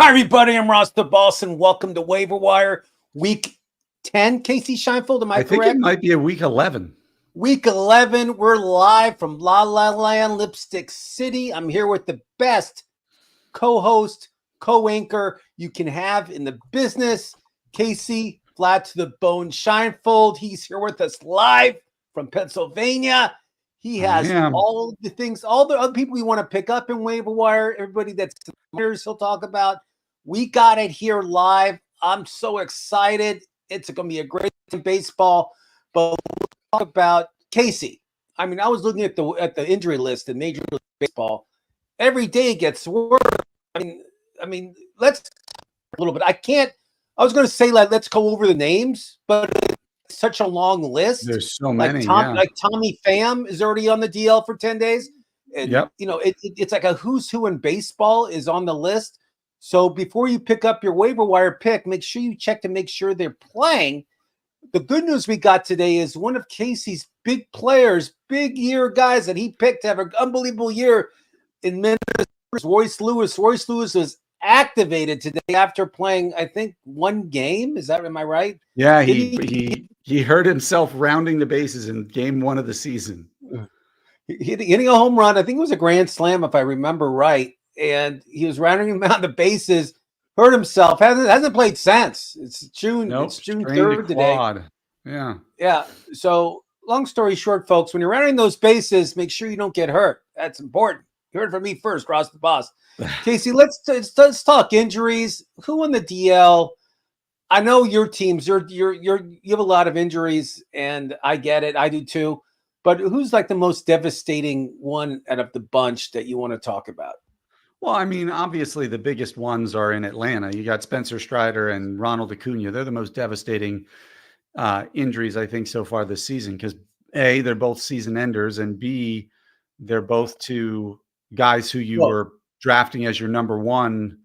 Hi, everybody. I'm Ross the Boss, and welcome to Waiver Wire Week 10. Casey Scheinfeld, am I correct? I think it might be a week 11. Week 11. We're live from La La Land, Lipstick City. I'm here with the best co-host, co-anchor you can have in the business, Casey Flat to the Bone Scheinfeld. He's here with us live from Pennsylvania. He has all the things, all the other people we want to pick up in Waiver Wire, everybody that's here he'll talk about. We got it here live. I'm so excited. It's going to be a great baseball. But we'll talk about Casey. I mean, I was looking at the injury list in Major League Baseball. Every day it gets worse. I mean, let's a little bit. I was going to say let's go over the names, but it's such a long list. There's so many. Like Tommy Pham is already on the DL for 10 days. And, yep. You know, it's like a who's who in baseball is on the list. So before you pick up your waiver wire pick, make sure you check to make sure they're playing. The good news we got today is one of Casey's big players, big year guys that he picked to have an unbelievable year in Minnesota, Royce Lewis. Royce Lewis was activated today after playing, I think, one game. Am I right? Yeah, he hurt himself rounding the bases in game 1 of the season. Hitting a home run. I think it was a grand slam, if I remember right. And he was rounding him out the bases, hurt himself. Hasn't played since. It's June. Nope, it's June 3rd today. Yeah. So long story short, folks, when you're rounding those bases, make sure you don't get hurt. That's important. You heard it from me first, Ross the Boss. Casey, let's talk injuries. Who on the DL? I know your teams. You have a lot of injuries, and I get it. I do too. But who's like the most devastating one out of the bunch that you want to talk about? Well, I mean, obviously the biggest ones are in Atlanta. You got Spencer Strider and Ronald Acuna. They're the most devastating injuries, I think, so far this season because A, they're both season enders, and B, they're both two guys who you were drafting as your number one,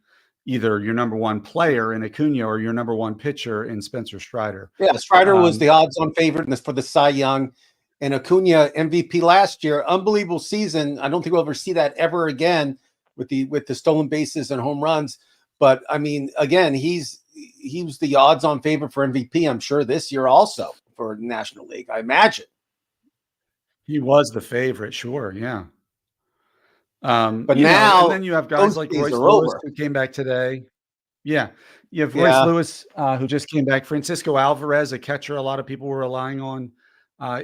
either your number one player in Acuna or your number one pitcher in Spencer Strider. Yeah, Strider was the odds-on favorite for the Cy Young. And Acuna MVP last year, unbelievable season. I don't think we'll ever see that ever again with the stolen bases and home runs. But I mean, again, he was the odds-on favorite for MVP. I'm sure this year also for the National League. I imagine he was the favorite. Sure, yeah. But now, and then you have guys like Royce Lewis who came back today. Yeah, you have Royce Lewis who just came back. Francisco Alvarez, a catcher, a lot of people were relying on.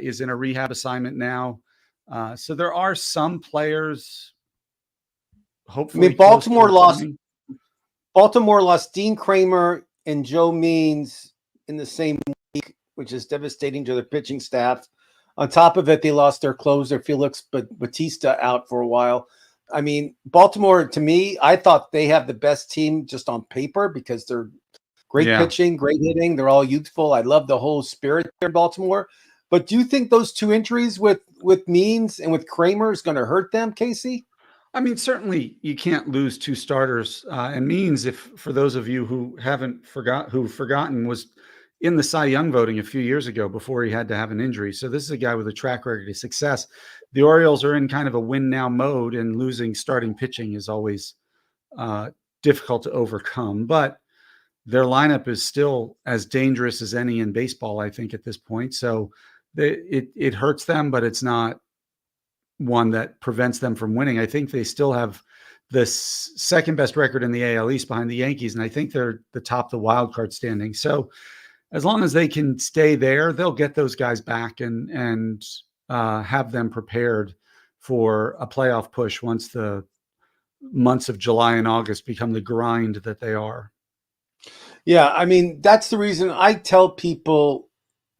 Is in a rehab assignment now. So there are some players, hopefully. I mean, Baltimore lost Dean Kramer and Joe Means in the same week, which is devastating to their pitching staff. On top of it, they lost their closer, Felix Bautista, out for a while. I mean, Baltimore, to me, I thought they have the best team just on paper because they're great pitching, great hitting. They're all youthful. I love the whole spirit there in Baltimore. But do you think those two injuries with Means and with Kramer is going to hurt them, Casey? I mean, certainly you can't lose two starters. And Means, for those of you who who've forgotten, was in the Cy Young voting a few years ago before he had to have an injury. So this is a guy with a track record of success. The Orioles are in kind of a win now mode, and losing starting pitching is always difficult to overcome. But their lineup is still as dangerous as any in baseball, I think, at this point. So it hurts them, but it's not one that prevents them from winning. I think they still have the second best record in the AL East behind the Yankees, and I think they're the top of the wild card standing. So as long as they can stay there, they'll get those guys back and have them prepared for a playoff push once the months of July and August become the grind that they are. Yeah, I mean, that's the reason I tell people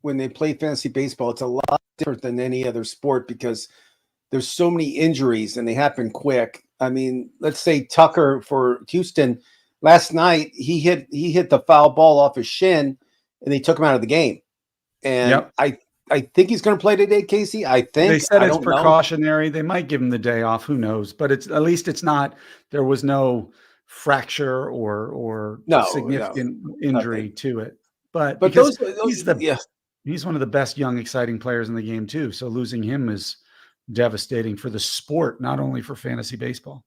when they play fantasy baseball, it's a lot different than any other sport because there's so many injuries and they happen quick. I mean, let's say Tucker for Houston last night, he hit the foul ball off his shin and they took him out of the game. And I think he's going to play today, Casey. I think they said it's precautionary. They might give him the day off. Who knows? But at least it's not. There was no fracture or significant injury to it. But he's one of the best young, exciting players in the game too. So losing him is devastating for the sport, not only for fantasy baseball.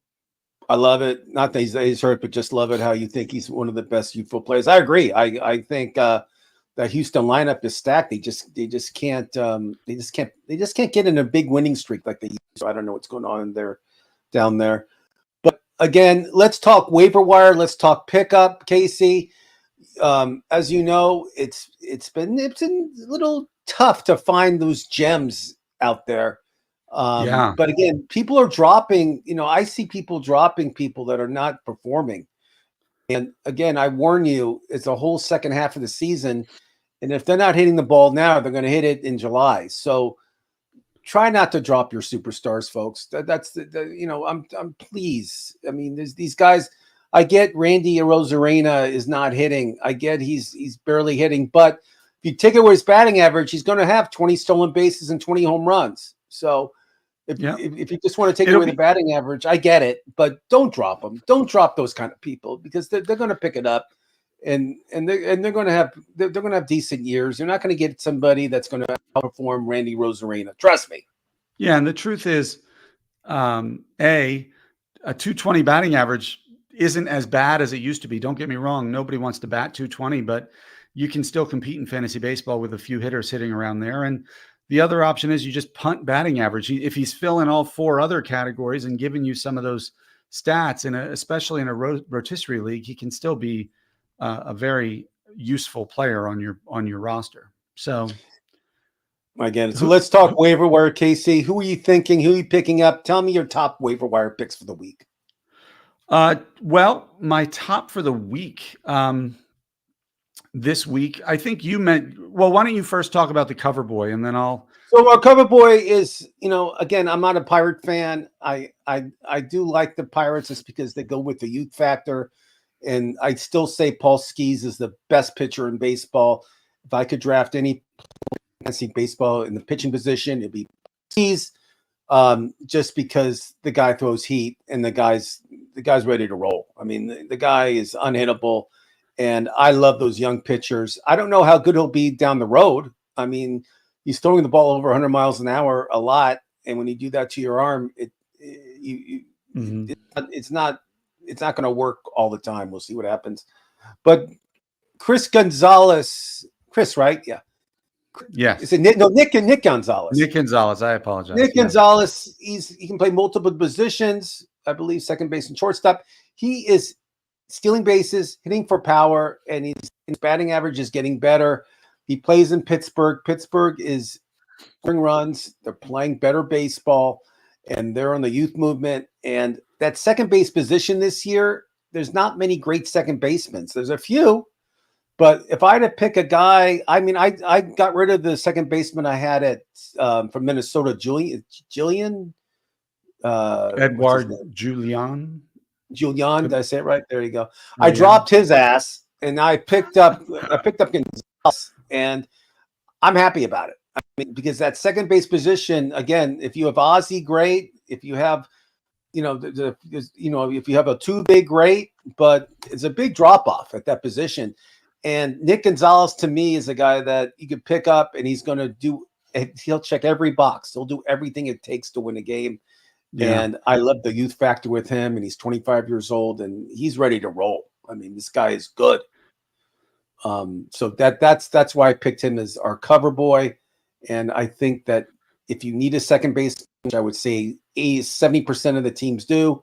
I love it. Not that he's hurt, but just love it how you think he's one of the best youthful players. I agree. I think that Houston lineup is stacked. They just can't get in a big winning streak like they used to. I don't know what's going on there down there. But again, let's talk waiver wire. Let's talk pickup, Casey. As you know, it's been a little tough to find those gems out there. Yeah. But again, people are dropping. I see people dropping people that are not performing. And again, I warn you, it's a whole second half of the season, and if they're not hitting the ball now, they're going to hit it in July. So try not to drop your superstars, folks. That's I'm pleased. I mean, there's these guys. I get Randy Arozarena is not hitting. I get he's barely hitting, but if you take away his batting average, he's going to have 20 stolen bases and 20 home runs. So if you just want to take away the batting average, I get it, but don't drop them. Don't drop those kind of people because they're going to pick it up, and they're going to have decent years. You're not going to get somebody that's going to outperform Randy Arozarena. Trust me. Yeah, and the truth is, a 220 batting average isn't as bad as it used to be. Don't get me wrong. Nobody wants to bat 220, but you can still compete in fantasy baseball with a few hitters hitting around there. And the other option is you just punt batting average. If he's filling all four other categories and giving you some of those stats, especially in a rotisserie league, he can still be a very useful player on your roster. So Again, so let's talk waiver wire, Casey. Who are you thinking? Who are you picking up? Tell me your top waiver wire picks for the week. Well, my top for the week, this week, I think you meant, well, why don't you first talk about the cover boy and then I'll. So our cover boy is, again, I'm not a Pirate fan. I do like the Pirates just because they go with the youth factor. And I still say Paul Skeens is the best pitcher in baseball. If I could draft any fantasy baseball in the pitching position, it'd be Skeens. Just because the guy throws heat and the guy's ready to roll. I mean, the guy is unhittable, and I love those young pitchers. I don't know how good he'll be down the road. I mean, he's throwing the ball over 100 miles an hour a lot, and when you do that to your arm, it's not going to work all the time. We'll see what happens. But Gonzales, right? Yeah. Yes. Is it Nick Gonzales? Nick Gonzales. I apologize. Nick Gonzales, he can play multiple positions. I believe second base and shortstop. He is stealing bases, hitting for power, and his batting average is getting better. He plays in Pittsburgh. Pittsburgh is scoring runs. They're playing better baseball, and they're on the youth movement. And that second base position this year, there's not many great second basemen. There's a few. But if I had to pick a guy, I mean, I got rid of the second baseman I had at from Minnesota, Julian Edward Julian. Did I say it right? There you go. I dropped his ass, and I picked up Gonzales, and I'm happy about it. I mean, because that second base position, again, if you have Ozzie, great. If you have, if you have a two big, great. But it's a big drop off at that position. And Nick Gonzales, to me, is a guy that you could pick up, and he'll check every box. He'll do everything it takes to win a game. Yeah. And I love the youth factor with him, and he's 25 years old, and he's ready to roll. I mean, this guy is good. So that's why I picked him as our cover boy. And I think that if you need a second base, which I would say 70% of the teams do,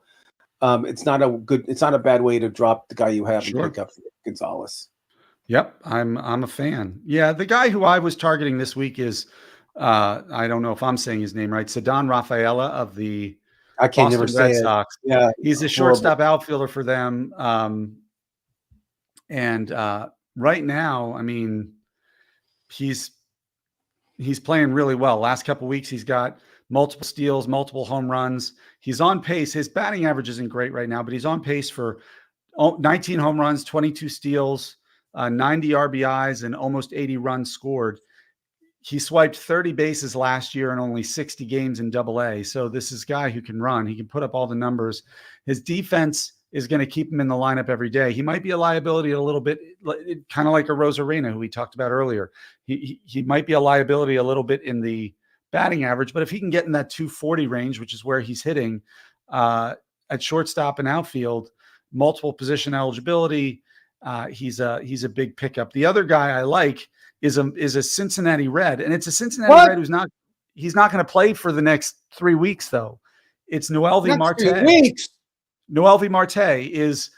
it's not a bad way to drop the guy you have and pick up Gonzales. Yep, I'm a fan. Yeah, the guy who I was targeting this week is I don't know if I'm saying his name right. Ceddanne Rafaela of the Boston Red Sox. Yeah, he's a shortstop outfielder for them. And right now, I mean, he's playing really well. Last couple of weeks, he's got multiple steals, multiple home runs. He's on pace. His batting average isn't great right now, but he's on pace for 19 home runs, 22 steals, 90 RBIs, and almost 80 runs scored. He swiped 30 bases last year in only 60 games in Double-A. So this is a guy who can run. He can put up all the numbers. His defense is going to keep him in the lineup every day. He might be a liability a little bit, kind of like a Arozarena, who we talked about earlier. He might be a liability a little bit in the batting average, but if he can get in that 240 range, which is where he's hitting, at shortstop and outfield, multiple position eligibility. He's a big pickup. The other guy I like is a Cincinnati Red, and it's a Cincinnati Red he's not going to play for the next 3 weeks though. It's Noelvi Next 3 Marte. weeks. Noelvi Marte is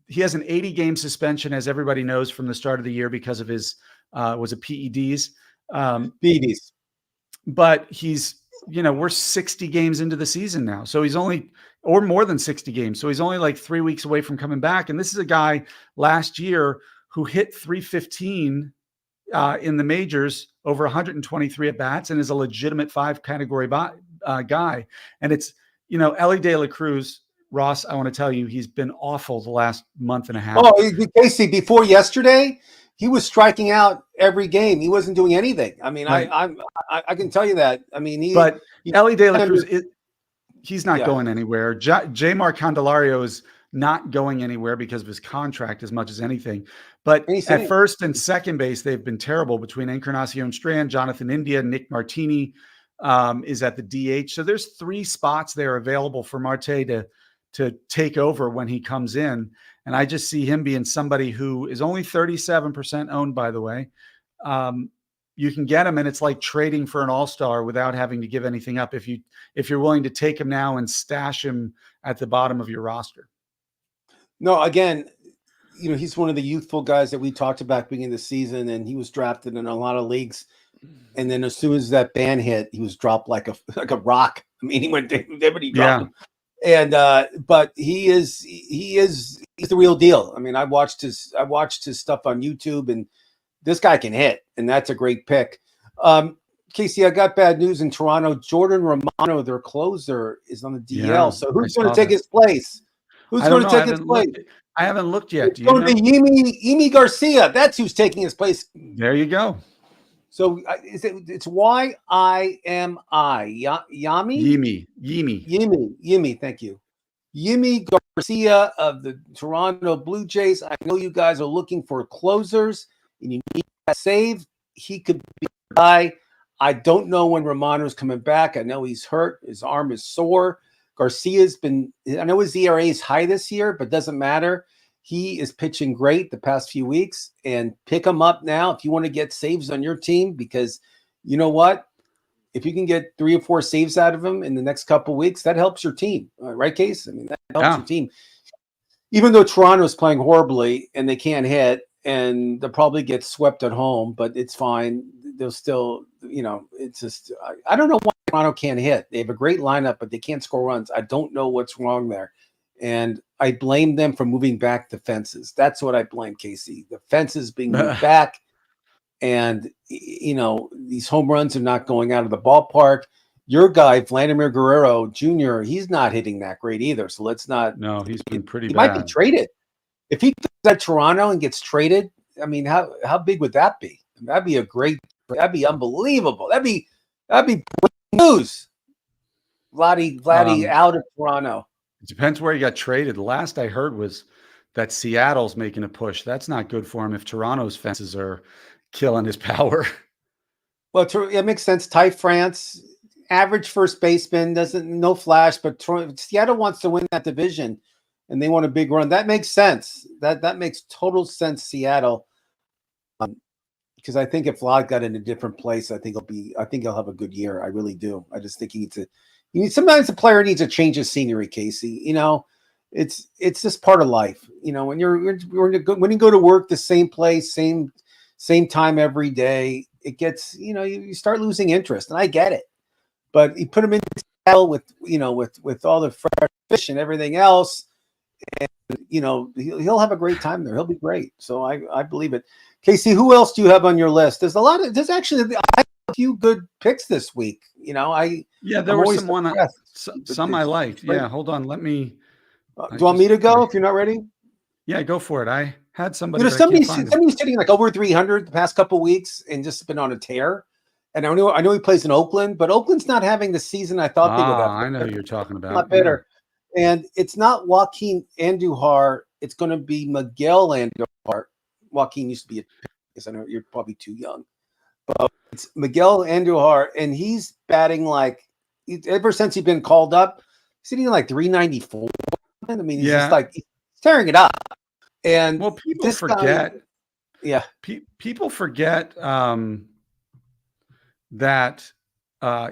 he has an 80-game suspension, as everybody knows, from the start of the year because of his was it PEDs. PEDs. But we're 60 games into the season now. So he's only, or more than 60 games. So he's only like 3 weeks away from coming back. And this is a guy last year who hit 315 in the majors, over 123 at bats, and is a legitimate 5 category guy. And it's, Ellie De La Cruz, Ross, I want to tell you, he's been awful the last month and a half. Oh, Casey, before yesterday, he was striking out every game. He wasn't doing anything. I mean, right. I can tell you that. I mean, Ellie De La Cruz, he's not going anywhere. Jamar Candelario is not going anywhere because of his contract as much as anything. But at first and second base, they've been terrible between Encarnacion Strand, Jonathan India, Nick Martini is at the DH. So there's 3 spots there available for Marte to take over when he comes in. And I just see him being somebody who is only 37% owned, by the way. You can get him, and it's like trading for an all-star without having to give anything up if you're willing to take him now and stash him at the bottom of your roster. No, again, he's one of the youthful guys that we talked about beginning of the season, and he was drafted in a lot of leagues. And then as soon as that ban hit, he was dropped like a rock. I mean, he went everybody dropped him. And but he's the real deal. I mean, I watched his stuff on YouTube, and this guy can hit, and that's a great pick. Casey, I got bad news in Toronto. Jordan Romano, their closer, is on the DL. Yeah, so who's going to take his place? Who's going to take his place? I haven't looked yet. It's going to be Yimi Garcia. That's who's taking his place. There you go. So it's Yimi? Yimi. Thank you. Yimi Garcia of the Toronto Blue Jays. I know you guys are looking for closers and you need that save. He could be a guy. I don't know when Romano's coming back. I know he's hurt. His arm is sore. Garcia's been, I know his ERA is high this year, but doesn't matter. He is pitching great the past few weeks, and pick him up now if you want to get saves on your team, because you know what? If you can get 3 or 4 saves out of him in the next couple of weeks, that helps your team. Right, Case? I mean, that helps your team. Even though Toronto is playing horribly and they can't hit, and they'll probably get swept at home, but it's fine. They'll still, it's just, I don't know why Toronto can't hit. They have a great lineup, but they can't score runs. I don't know what's wrong there. And I blame them for moving back the fences. That's what I blame, Casey. The fences being moved back. And, these home runs are not going out of the ballpark. Your guy, Vladimir Guerrero Jr., he's not hitting that great either. So let's not. No, he's been pretty bad. He might be traded. If he goes to Toronto and gets traded, I mean, how big would that be? That'd be that'd be unbelievable. That'd be breaking news. Vladdy out of Toronto. It depends where he got traded. The last I heard was that Seattle's making a push. That's not good for him if Toronto's fences are killing his power. Well, it makes sense. Ty France, average first baseman, no flash, but Seattle wants to win that division, and they want a big run. That makes sense. That makes total sense, Seattle. Because I think if Vlad got in a different place, I think he'll have a good year. I really do. I just think he needs to. Sometimes the player needs a change of scenery, Casey. It's just part of life. When you go to work the same place, same time every day, it gets, you start losing interest, and I get it. But you put him in Seattle with all the fresh fish and everything else, and he'll have a great time there. He'll be great. So I believe it. Casey, who else do you have on your list? There's actually a few good picks this week. There were some I liked. Yeah, hold on. Let me. Do you want me to go if you're not ready? Yeah, go for it. I had somebody. Somebody's sitting like over 300 the past couple of weeks and just been on a tear. And I know he plays in Oakland, but Oakland's not having the season I thought they would have. I know who you're talking about. Not better. Yeah. And it's not Joaquin Andujar. It's going to be Miguel Andujar. Joaquin used to be because I know you're probably too young. But it's Miguel Andujar, and he's batting like ever since he's been called up. sitting like 394. I mean, he's just Yeah. like he's tearing it up. And Well, people this guy, forget. yeah, People forget that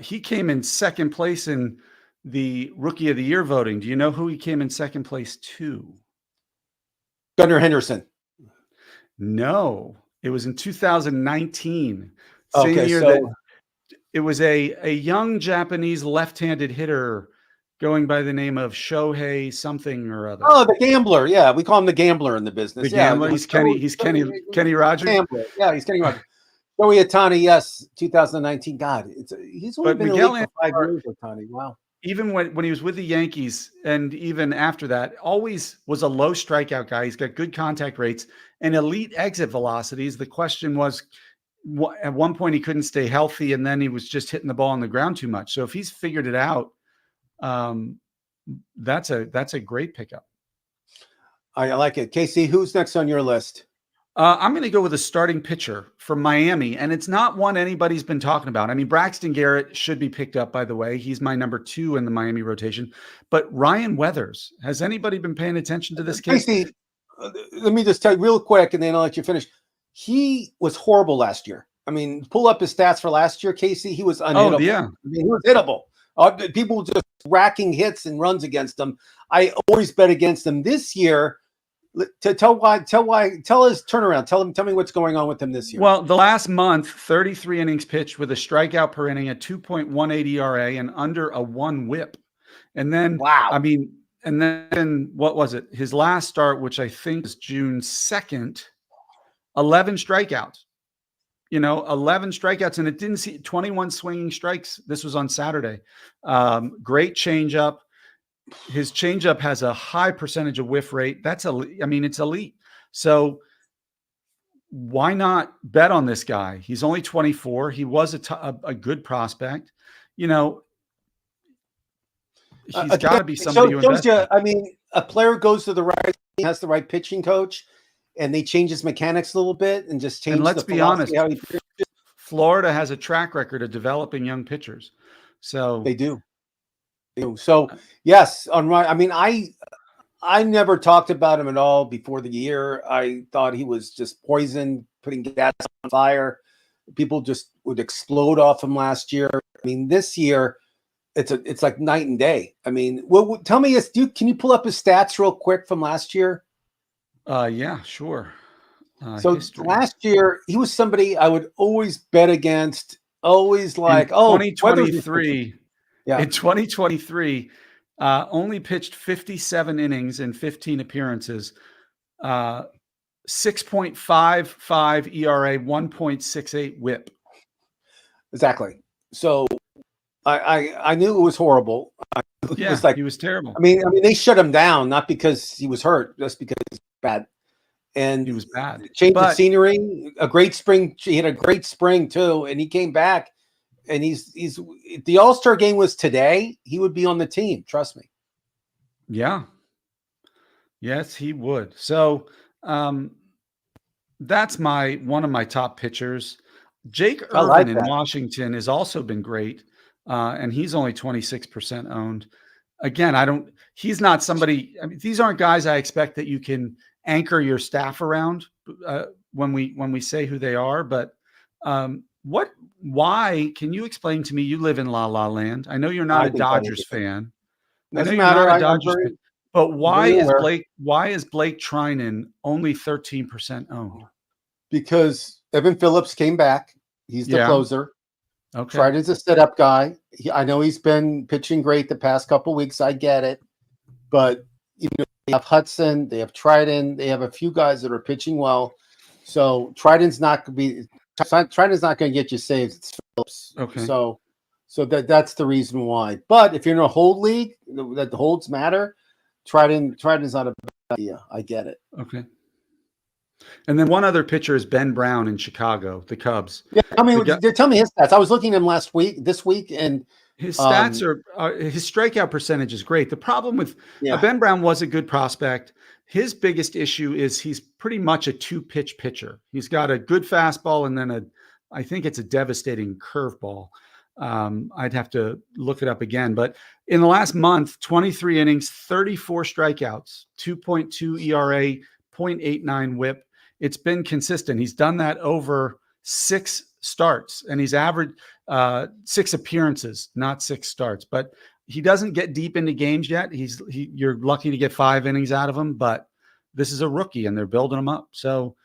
he came in second place in the Rookie of the Year voting. Do you know who he came in second place to? Gunnar Henderson. No, it was in 2019, same Okay, year that so it was a young Japanese left-handed hitter going by the name of Shohei something or other. the gambler. Yeah, we call him the gambler in the The business. Yeah, gambler. He's Kenny Rogers. Gambler. Yeah, he's Kenny Rogers. Joey Ohtani, yes, 2019. God, he's only But been in the Miguel league for 5 Andujar, years. Ohtani. Wow. even when he was with the Yankees and even after that, always was a low strikeout guy. He's got good contact rates and elite exit velocities. The question was, at one point he couldn't stay healthy, and then he was just hitting the ball on the ground too much. So if he's figured it out, that's a great pickup. I like it. Casey, who's next on your list? I'm going to go with a starting pitcher from Miami, and it's not one anybody's been talking about. I mean, Braxton Garrett should be picked up, by the way. He's my number 2 in the Miami rotation. But Ryan Weathers, has anybody been paying attention to this kid? Casey, let me just tell you real quick, and then I'll let you finish. He was horrible last year. I mean, pull up his stats for last year, Casey. He was unhittable. Oh, yeah. I mean, he was hittable. People just racking hits and runs against him. I always bet against him. This year, tell his turnaround. Tell me what's going on with him this year. Well, the last month, 33 innings pitched with a strikeout per inning, a 2.18 ERA, and under a 1 WHIP. And then, wow. I mean, and then what was it? His last start, which I think was June 2nd, 11 strikeouts. 11 strikeouts, and it didn't see 21 swinging strikes. This was on Saturday. Great changeup. His changeup has a high percentage of whiff rate. It's elite. So why not bet on this guy? He's only 24. He was a good prospect. He's got to be somebody who invests. I mean, a player goes to the right, has the right pitching coach, and they change his mechanics a little bit and just change. And let's be honest, Florida has a track record of developing young pitchers. So they do. So yes, on right. I mean, I never talked about him at all before the year. I thought he was just poison, putting gas on fire. People just would explode off him last year. I mean, this year it's like night and day. I mean, tell me this. Can you pull up his stats real quick from last year? Yeah, sure. So history. Last year he was somebody I would always bet against. Always like, 2023. Yeah. In 2023, only pitched 57 innings in 15 appearances, 6.55 ERA, 1.68 WHIP. Exactly. So I knew it was horrible. It was like, he was terrible. I mean, they shut him down not because he was hurt, just because he's bad. And he was bad. Changed the scenery. A great spring. He had a great spring too, and he came back. And he's if the All-Star game was today, he would be on the team. Trust me. Yeah. Yes, he would. So that's one of my top pitchers. Jake Irvin in Washington has also been great. And he's only 26% owned. Again, he's not somebody, I mean, these aren't guys I expect that you can anchor your staff around when we say who they are, but why can you explain to me? You live in La La Land. I know you're not a Dodgers fan. Doesn't matter. But why is Blake Trinan only 13% owned? Because Evan Phillips came back. He's the closer. Okay. Tridan's a setup guy. I know he's been pitching great the past couple of weeks. I get it. But they have Hudson, they have Tridan, they have a few guys that are pitching well. So Tridan's not going to get you saves. It's Phillips. Okay. So that's the reason why. But if you're in a hold league that the holds matter, Tridan's not a bad idea. I get it. Okay. And then one other pitcher is Ben Brown in Chicago, the Cubs. Yeah, tell me his stats. I was looking at him this week, and his stats his strikeout percentage is great. The problem with Ben Brown was a good prospect. His biggest issue is he's pretty much a 2-pitch pitcher. He's got a good fastball and then I think it's a devastating curveball. I'd have to look it up again. But in the last month, 23 innings, 34 strikeouts, 2.2 ERA, 0.89 WHIP. It's been consistent. He's done that over 6 starts, and he's averaged 6 appearances, not 6 starts. But he doesn't get deep into games yet. You're lucky to get 5 innings out of him, but this is a rookie, and they're building him up. So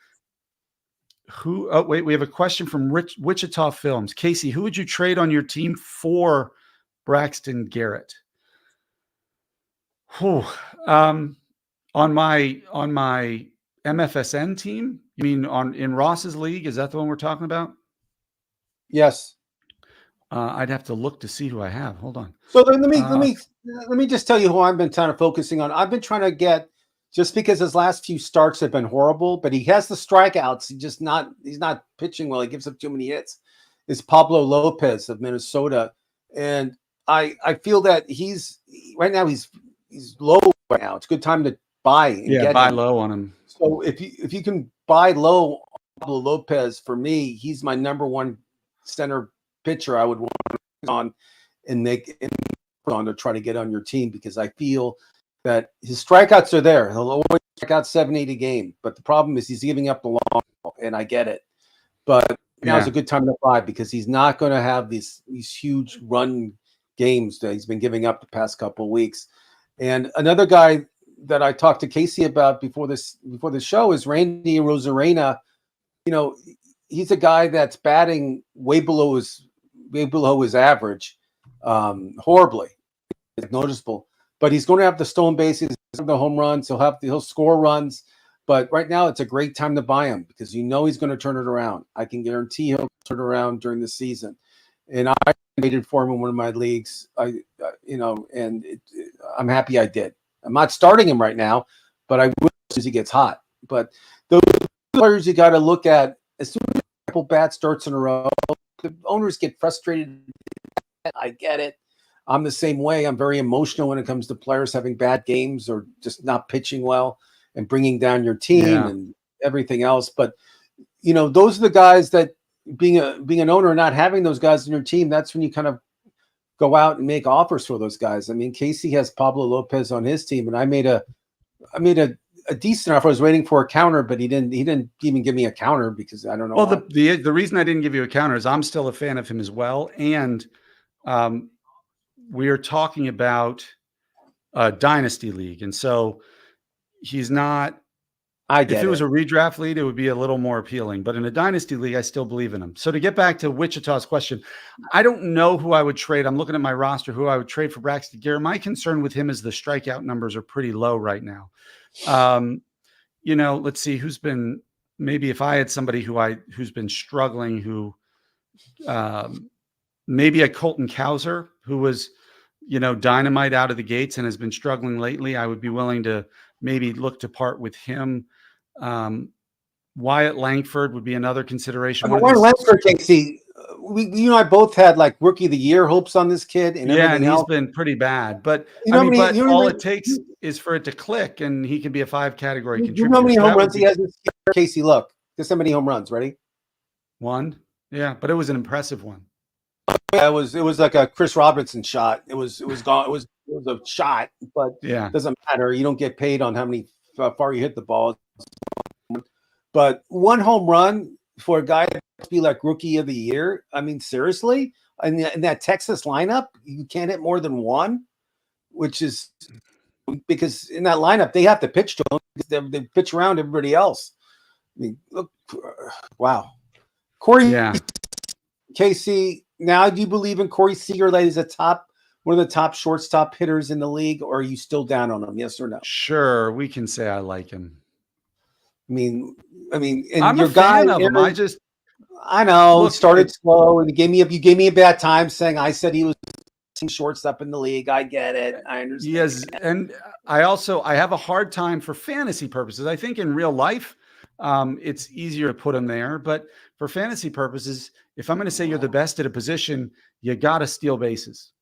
we have a question from Wichita Films. Casey, who would you trade on your team for Braxton Garrett? On my MFSN team, you mean in Ross's league? Is that the one we're talking about? Yes. I'd have to look to see who I have. Hold on. So let me just tell you who I've been kind of focusing on. I've been trying to get, just because his last few starts have been horrible, but he has the strikeouts. He's not pitching well. He gives up too many hits. Is Pablo Lopez of Minnesota, and I feel that he's low right now. It's a good time to buy. And buy him. Low on him. So if you can buy low on Pablo Lopez, for me, he's my number one center pitcher I would want on and to try to get on your team, because I feel that his strikeouts are there. He'll always strike out 7-8 a game, but the problem is he's giving up the long ball, and I get it. But now's a good time to buy, because he's not going to have these huge run games that he's been giving up the past couple of weeks. And another guy that I talked to Casey about before the show is Randy Rosarena. You know, he's a guy that's batting way below his average, horribly. It's noticeable. But he's going to have the stolen bases, the home runs. He'll score runs. But right now, it's a great time to buy him, because he's going to turn it around. I can guarantee he'll turn it around during the season. And I traded for him in one of my leagues. I'm happy I did. I'm not starting him right now, but I will as soon as he gets hot. But those players you got to look at, as soon as a couple bad starts in a row, the owners get frustrated. I get it. I'm the same way. I'm very emotional when it comes to players having bad games or just not pitching well and bringing down your team and everything else. But, those are the guys that, being an owner and not having those guys in your team, that's when you kind of go out and make offers for those guys. I mean, Casey has Pablo Lopez on his team, and I made a decent offer. I was waiting for a counter, but he didn't even give me a counter, because I don't know. Well, the reason I didn't give you a counter is I'm still a fan of him as well. And, we are talking about a dynasty league. And so he's not, if it was a redraft league, it would be a little more appealing, but in a dynasty league, I still believe in him. So to get back to Wichita's question, I don't know who I would trade. I'm looking at my roster, who I would trade for Braxton Garrett. My concern with him is the strikeout numbers are pretty low right now. Let's see maybe if I had somebody who's been struggling, maybe a Colton Cowser, who was, dynamite out of the gates and has been struggling lately. I would be willing to maybe look to part with him. Wyatt Langford would be another consideration. Wyatt Langford, Casey, you and I both had like rookie of the year hopes on this kid, and he's been pretty bad. But all it takes is for it to click, and he can be a 5-category contributor. You know how many home runs he has this year, Casey? Look, there's so many home runs. Ready? 1. Yeah, but it was an impressive one. Yeah, it was like a Chris Robinson shot. It was gone. It was a shot, but it doesn't matter. You don't get paid on how far you hit the ball. But 1 home run for a guy to be like rookie of the year. I mean, seriously, in that Texas lineup, you can't hit more than 1, which is because in that lineup they have to pitch to him. They pitch around everybody else. I mean, look, wow, Corey, Casey. Now, do you believe in Corey Seager as one of the top shortstop hitters in the league, or are you still down on him? Yes or no? Sure, we can say I like him. I mean, and I'm your a fan guy, of him. I know he started slow, and you gave me a bad time saying I said he was shortstop in the league. I get it. I understand. Yes, and I have a hard time for fantasy purposes. I think in real life, it's easier to put him there, but for fantasy purposes, if I'm going to say you're the best at a position, you got to steal bases.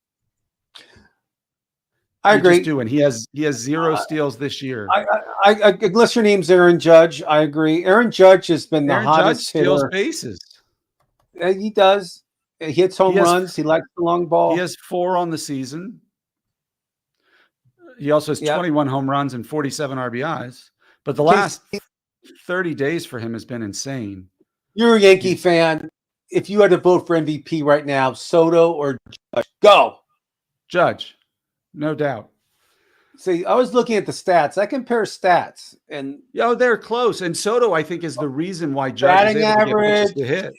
I agree. Just do, and he has 0 steals this year. I unless your name's Aaron Judge, I agree. Aaron Judge has been the hottest hitter. Steals bases. He does, He hits home runs. He likes the long ball. He has 4 on the season. He also has 21 home runs and 47 RBIs. But the last 30 days for him has been insane. You're a Yankee fan. If you had to vote for MVP right now, Soto or Judge, go. Judge, no doubt. See, I was looking at the stats. I compare stats, and they're close. And Soto, I think, is the reason why Judge is able to get pitches to hit.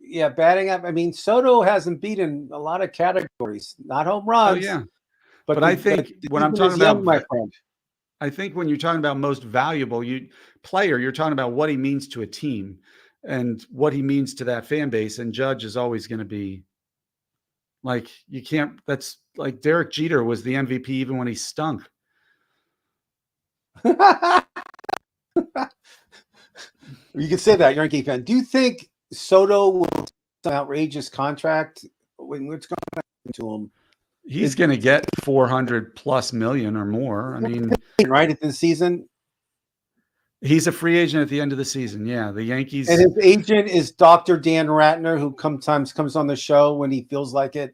Yeah, batting average. I mean, Soto hasn't beaten a lot of categories, not home runs. Oh yeah, but I think when I'm talking about, my friend, I think when you're talking about most valuable player, you're talking about what he means to a team and what he means to that fan base. And Judge is always going to be like, you can't. That's like Derek Jeter was the MVP even when he stunk. You can say that, you're a Yankee fan. Do you think Soto will have an outrageous contract? What's going to happen to him? He's going to get 400+ million or more. I mean, right at the season. He's a free agent at the end of the season. Yeah, the Yankees. And his agent is Dr. Dan Ratner, who sometimes comes on the show when he feels like it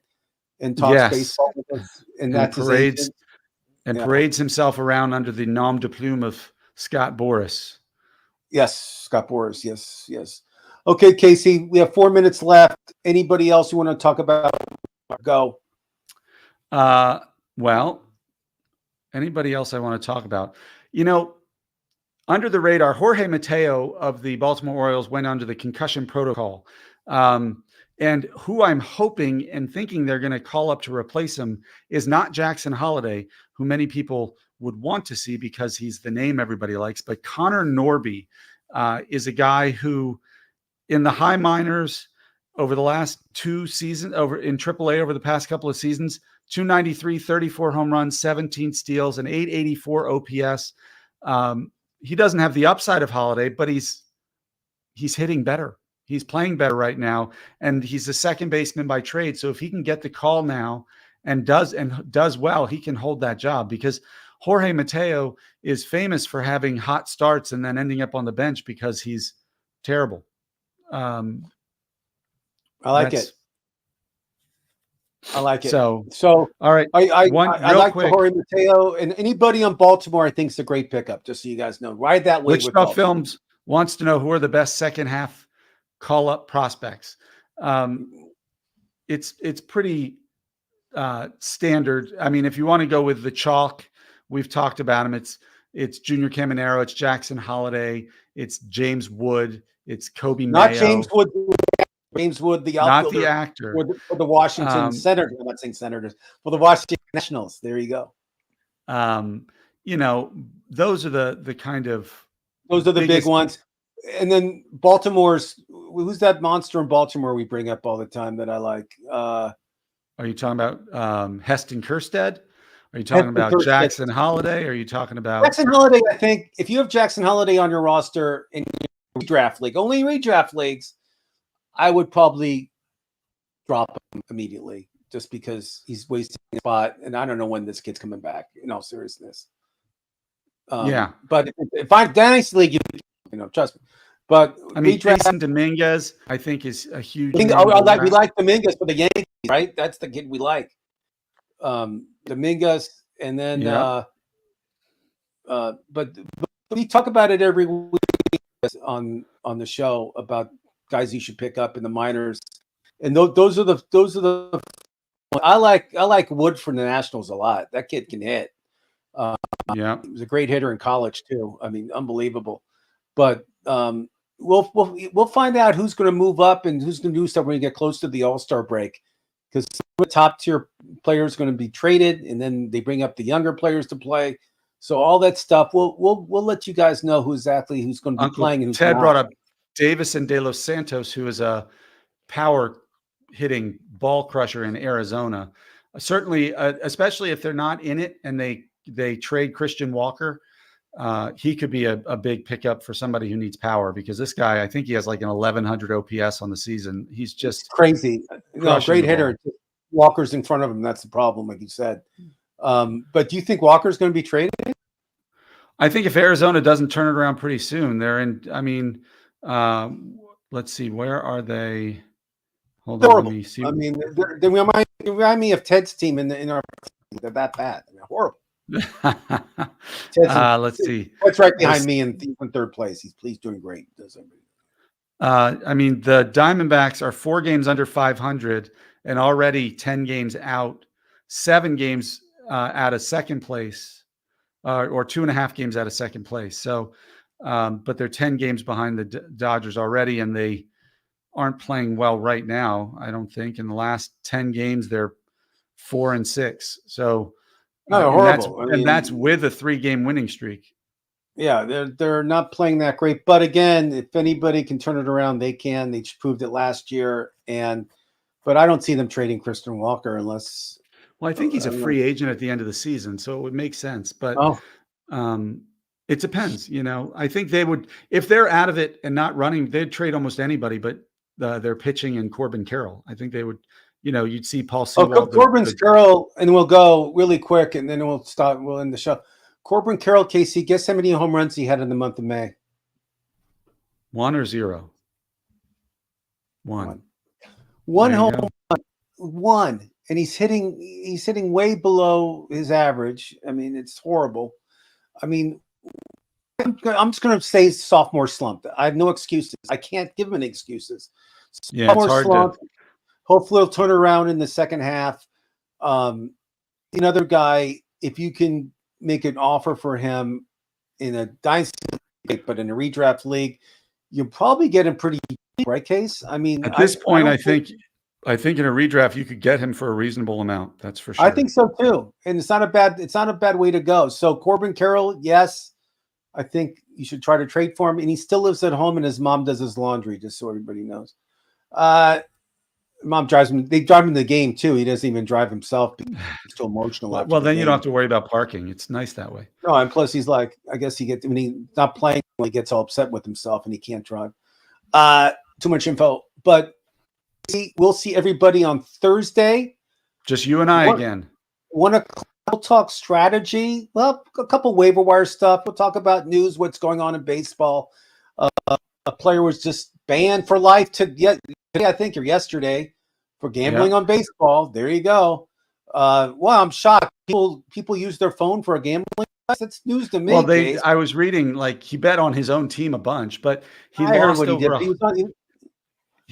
and talks baseball with us. And that's parades his agent. And parades himself around under the nom de plume of Scott Boras. Yes, Scott Boras. Yes. Okay, Casey, we have 4 minutes left. Anybody else you want to talk about? Go. Well, anybody else I want to talk about? Under the radar, Jorge Mateo of the Baltimore Orioles went under the concussion protocol. And who I'm hoping and thinking they're going to call up to replace him is not Jackson Holliday, who many people would want to see because he's the name everybody likes, but Connor Norby is a guy who in the high minors over the last 2 seasons, over in AAA over the past couple of seasons, 293, 34 home runs, 17 steals, and 884 OPS. He doesn't have the upside of Holliday, but he's hitting better. He's playing better right now, and he's a second baseman by trade. So if he can get the call now and does well, he can hold that job, because Jorge Mateo is famous for having hot starts and then ending up on the bench because he's terrible. I like it. So all right. I like the Jorge Mateo, and anybody on Baltimore I think is a great pickup. Just so you guys know, ride that way. Wichita Films wants to know who are the best second half call up prospects. It's pretty standard. I mean, if you want to go with the chalk, we've talked about him. It's Junior Caminero, it's Jackson Holliday, it's James Wood, it's Kobe Not Mayo. James Wood, the outfielder, not the actor, for the Washington Senators. I'm not saying Senators, for the Washington Nationals. There you go. Those are the kind of big ones. And then Baltimore's, who's that monster in Baltimore we bring up all the time that I like? Are you talking about Heston Kjerstad? Are you talking about Jackson Holliday? Are you talking about Jackson Holliday? I think if you have Jackson Holliday on your roster in your redraft league, only redraft leagues, I would probably drop him immediately just because he's wasting a spot. And I don't know when this kid's coming back, in all seriousnness. But if I'm Dynasty League, trust me. But I mean, Jason Dominguez, I think, is a huge. We like Dominguez for the Yankees, right? That's the kid we like. Dominguez, and then, but we talk about it every week on the show about guys you should pick up in the minors, and those are the. I like Wood from the Nationals a lot. That kid can hit. He was a great hitter in college too. I mean, unbelievable. But we'll find out who's going to move up and who's going to do stuff when we get close to the All-Star break, because the top tier players going to be traded, and then they bring up the younger players to play. So all that stuff, we'll let you guys know who's going to be playing. And who's Ted not. brought up Davison De Los Santos, who is a power hitting ball crusher in Arizona. Certainly, especially if they're not in it and they trade Christian Walker. He could be a big pickup for somebody who needs power, because this guy, I think he has like an 1100 OPS on the season. He's just crazy. Great hitter. Walker's in front of him. That's the problem, like you said. But do you think Walker's going to be traded? I think if Arizona doesn't turn it around pretty soon, they're in. I mean, let's see, where are they? Hold on, let Horrible. me see. I mean, they remind me of Ted's team in our. They're that bad. I mean, horrible. Let's see. Ted's right behind me in third place. He's doing great. I mean, the Diamondbacks are 4 games under 500 and already 10 games out, 7 games out of second place, or 2.5 games out of second place. So, but they're 10 games behind the Dodgers already, and they aren't playing well right now. I don't think in the last 10 games they're 4-6. So, no, horrible. And that's with a 3-game winning streak. Yeah, they're not playing that great. But again, if anybody can turn it around, they can. They proved it last year. But I don't see them trading Christian Walker unless. Well, I think he's a free agent at the end of the season, so it would make sense. But it depends. I think they would, if they're out of it and not running, they'd trade almost anybody. But they're pitching and Corbin Carroll. I think they would. You'd see Paul Sewald. Corbin Carroll, and we'll go really quick, and then we'll stop. We'll end the show. Corbin Carroll, Casey, guess how many home runs he had in the month of May? 1 or 0? 1. 1 home run. 1, and he's hitting way below his average. I mean, it's horrible. I mean, I'm just going to say sophomore slump. I have no excuses. I can't give him any excuses. Yeah, it's hard slump. Hopefully, he'll turn around in the second half. Another guy, if you can make an offer for him in a dynasty league, but in a redraft league, you'll probably get him pretty cheap, right, Case? I mean, at this point, I think in a redraft you could get him for a reasonable amount. That's for sure. I think so too, and it's not a bad way to go. So Corbin Carroll, yes, I think you should try to trade for him, and he still lives at home, and his mom does his laundry, just so everybody knows. Mom drives him. They drive him to the game too. He doesn't even drive himself. He's too emotional. Well, then you don't have to worry about parking. It's nice that way. No, and plus he's like, I guess when he's not playing, he gets all upset with himself and he can't drive. Too much info, but we'll see everybody on Thursday. Just you and I again. 1 o'clock. We'll talk strategy. Well, a couple waiver wire stuff. We'll talk about news, what's going on in baseball. A player was just banned for life I think, or yesterday, for gambling on baseball. There you go. Well, I'm shocked. People use their phone for a gambling. That's news to me. Well, I was reading, like, he bet on his own team a bunch, but he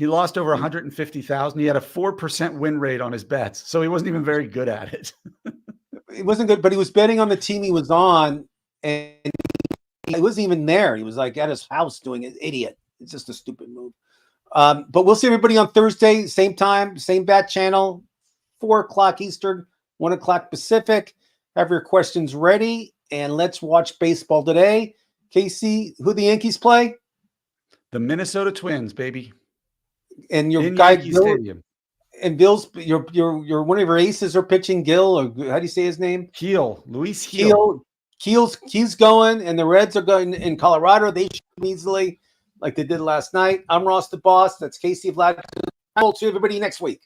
lost over 150,000. He had a 4% win rate on his bets, so he wasn't even very good at it. It wasn't good, but he was betting on the team he was on, and he wasn't even there. He was like at his house doing it. Idiot. It's just a stupid move. But we'll see everybody on Thursday, same time, same bat channel, 4 o'clock Eastern, 1 o'clock Pacific. Have your questions ready, and let's watch baseball today. Casey, who the Yankees play? The Minnesota Twins, baby. And your guy Yankee Stadium. And Bill's your one of your aces are pitching. Gil, or how do you say his name? Luis Gil. He's going, and the Reds are going in Colorado. They shoot easily, like they did last night. I'm Ross the Boss. That's Casey Vlad. I'll see everybody next week.